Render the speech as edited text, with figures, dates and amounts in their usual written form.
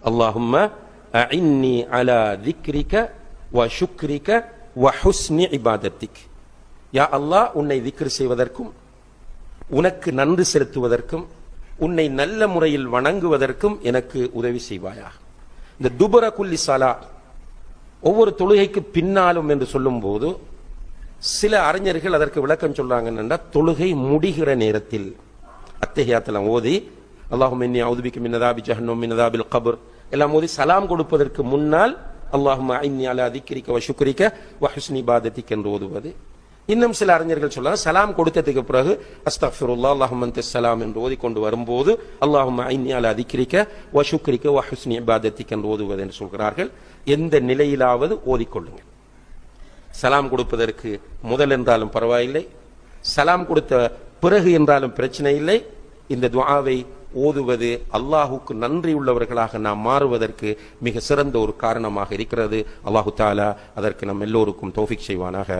அல்லாஹும்ம அஇன்னி அலா திக்ரிக வ ஷுக்ரிக வ ஹுஸ்னி இபாதத்திக். யா அல்லாஹ், உன்னை திக்ர் செய்வதற்கும் உனக்கு நன்றி செலுத்துவதற்கும் உன்னை நல்ல முறையில் வணங்குவதற்கும் எனக்கு உதவி செய்வாயா. இந்த துபர குல்லி ஸலா, ஒவ்வொரு தொழுகைக்கு பின்னாலும் என்று சொல்லும் போது சில அறிஞர்கள் அதற்கு விளக்கம் சொல்றாங்க. தொழுகை முடிகிற நேரத்தில் அத்தஹியாத்தெல்லாம் ஓதி அல்லாஹும்ம இன்னி அஊது பிக மின் அஸாபி ஜஹன்னம் மின் அஸாபில் கப்ர் எல்லாம் ஓதி சலாம் கொடுப்பதற்கு முன்னால் அல்லாஹும்ம அஇன்னி அலா திக்ரிக வ ஷுக்ரிக வ ஹுஸ்னி இபாதத்திக் என்று ஓதுவது. இன்னும் சில அறிஞர்கள் சொல்றாங்க, சலாம் கொடுத்ததுக்கு பிறகு அஸ்தக்ஃபிருல்லாஹ் அல்லாஹும்ம அன்தஸ் ஸலாம் என்று ஓதிக்கொண்டு வரும்போது அல்லாஹும்ம அஇன்னி அலா திக்ரிக வ ஷுக்ரிக வ ஹுஸ்னி இபாதத்திக் என்று ஓதுவது என்று சொல்கிறார்கள். எந்த நிலையிலாவது ஓதிக்கொள்ளுங்கள். சலாம் கொடுப்பதற்கு முதல் என்றாலும் பரவாயில்லை, சலாம் கொடுத்த பிறகு என்றாலும் பிரச்சனை இல்லை. இந்த துஆவை ஓதுவது அல்லாஹுக்கு நன்றி உள்ளவர்களாக நாம் மாறுவதற்கு மிக சிறந்த ஒரு காரணமாக இருக்கிறது. அல்லாஹு தஆலா அதற்கு நம் எல்லோருக்கும் தௌஃபீக் செய்வானாக.